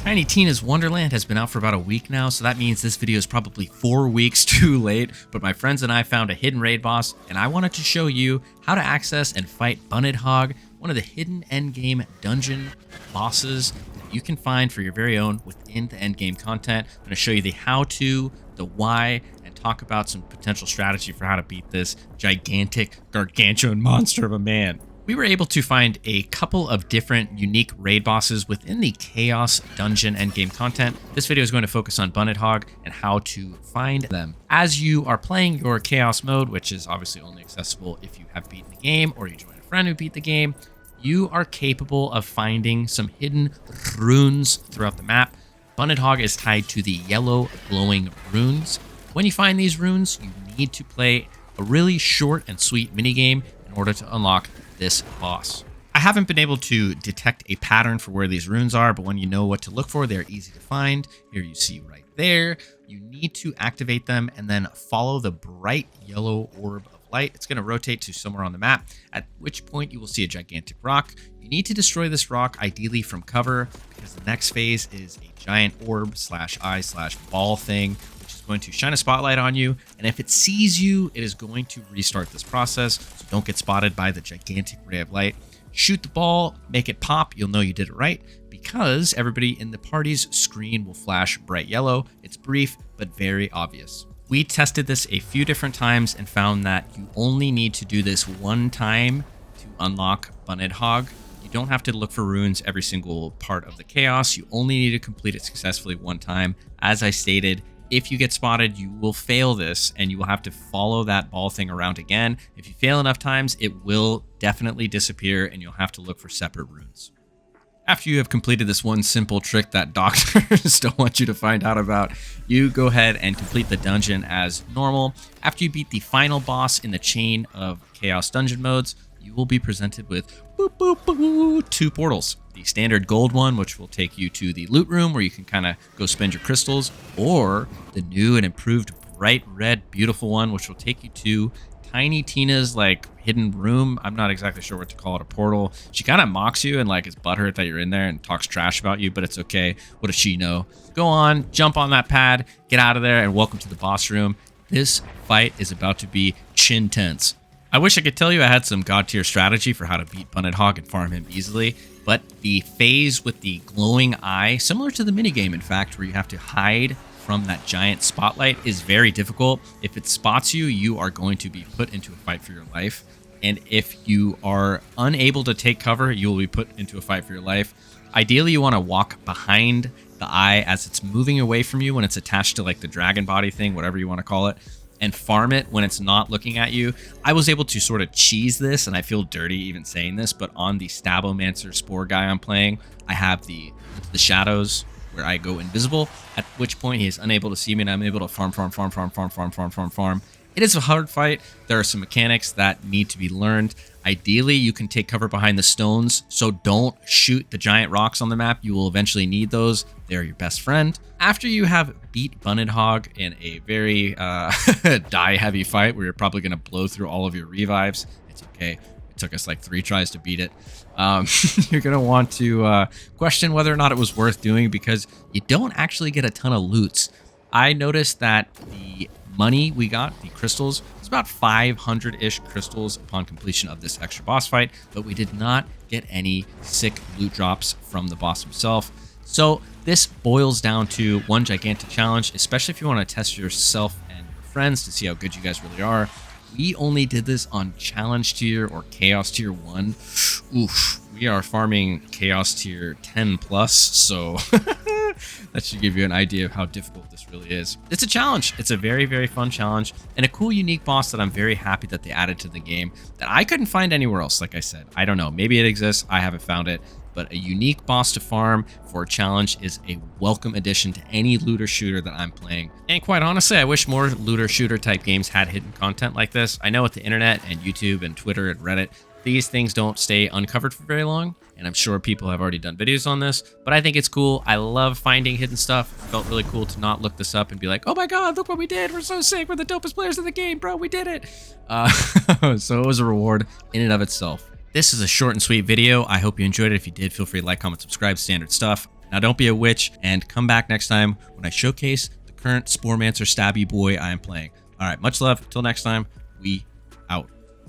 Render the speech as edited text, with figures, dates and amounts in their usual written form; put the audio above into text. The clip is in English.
Tiny Tina's Wonderland has been out for about a week now, so that means this video is probably 4 weeks too late, but my friends and I found a hidden raid boss, and I wanted to show you how to access and fight Bunnidhogg, one of the hidden endgame dungeon bosses that you can find for your very own within the endgame content. I'm going to show you the how-to, the why, and talk about some potential strategy for how to beat this gigantic, gargantuan monster of a man. We were able to find a couple of different unique raid bosses within the Chaos Dungeon endgame content. This video is going to focus on Bunnidhogg and how to find them. As you are playing your Chaos mode, which is obviously only accessible if you have beaten the game or you join a friend who beat the game, you are capable of finding some hidden runes throughout the map. Bunnidhogg is tied to the yellow glowing runes. When you find these runes, you need to play a really short and sweet minigame in order to unlock this boss. I haven't been able to detect a pattern for where these runes are, but when you know what to look for, they're easy to find. Here you see right there. You need to activate them and then follow the bright yellow orb of light. It's going to rotate to somewhere on the map, at which point you will see a gigantic rock. You need to destroy this rock, ideally from cover, because the next phase is a giant orb slash eye slash ball thing, which is going to shine a spotlight on you, and if it sees you, it is going to restart this process, so don't get spotted by the gigantic ray of light. Shoot the ball, make it pop, you'll know you did it right, because everybody in the party's screen will flash bright yellow. It's brief, but very obvious. We tested this a few different times and found that you only need to do this one time to unlock Bunnidhogg. You don't have to look for runes every single part of the chaos. You only need to complete it successfully one time. As I stated, if you get spotted, you will fail this and you will have to follow that ball thing around again. If you fail enough times, it will definitely disappear and you'll have to look for separate runes. After you have completed this one simple trick that doctors don't want you to find out about, you go ahead and complete the dungeon as normal. After you beat the final boss in the chain of Chaos Dungeon modes, you will be presented with two portals. The standard gold one, which will take you to the loot room where you can kind of go spend your crystals, or the new and improved bright red beautiful one, which will take you to Tiny Tina's hidden room. I'm not exactly sure what to call it, a portal. She kind of mocks you and is butthurt that you're in there and talks trash about you, but it's okay. What does she know? Go on, jump on that pad, get out of there, and welcome to the boss room. This fight is about to be chin tense. I wish I could tell you I had some god tier strategy for how to beat Bunnidhogg and farm him easily, but the phase with the glowing eye, similar to the minigame in fact, where you have to hide from that giant spotlight, is very difficult. If it spots you, you are going to be put into a fight for your life. And if you are unable to take cover, you will be put into a fight for your life. Ideally, you want to walk behind the eye as it's moving away from you when it's attached to the dragon body thing, whatever you want to call it, and farm it when it's not looking at you. I was able to sort of cheese this, and I feel dirty even saying this, but on the Stabomancer Spore guy I'm playing, I have the shadows where I go invisible, at which point he is unable to see me and I'm able to farm. It is a hard fight. There are some mechanics that need to be learned. Ideally, you can take cover behind the stones, so don't shoot the giant rocks on the map. You will eventually need those. They're your best friend. After you have beat Bunnidhogg in a very die-heavy fight where you're probably going to blow through all of your revives, it's okay. It took us 3 tries to beat it. You're going to want to question whether or not it was worth doing because you don't actually get a ton of loots. I noticed that the money we got, the crystals, was about 500-ish crystals upon completion of this extra boss fight, but we did not get any sick loot drops from the boss himself. So this boils down to one gigantic challenge, especially if you want to test yourself and your friends to see how good you guys really are. We only did this on challenge tier or chaos tier 1. Oof, we are farming chaos tier 10 plus, so that should give you an idea of how difficult this really is. It's a challenge. It's a very, very fun challenge and a cool, unique boss that I'm very happy that they added to the game that I couldn't find anywhere else. Like I said, I don't know. Maybe it exists. I haven't found it. But a unique boss to farm for a challenge is a welcome addition to any looter shooter that I'm playing. And quite honestly, I wish more looter shooter type games had hidden content like this. I know with the internet and YouTube and Twitter and Reddit, these things don't stay uncovered for very long. And I'm sure people have already done videos on this, but I think it's cool. I love finding hidden stuff. It felt really cool to not look this up and be like, oh my God, look what we did. We're so sick. We're the dopest players in the game, bro. We did it. So it was a reward in and of itself. This is a short and sweet video. I hope you enjoyed it. If you did, feel free to like, comment, subscribe, standard stuff. Now, don't be a witch and come back next time when I showcase the current Sporemancer Stabby boy I am playing. All right, much love. Till next time, we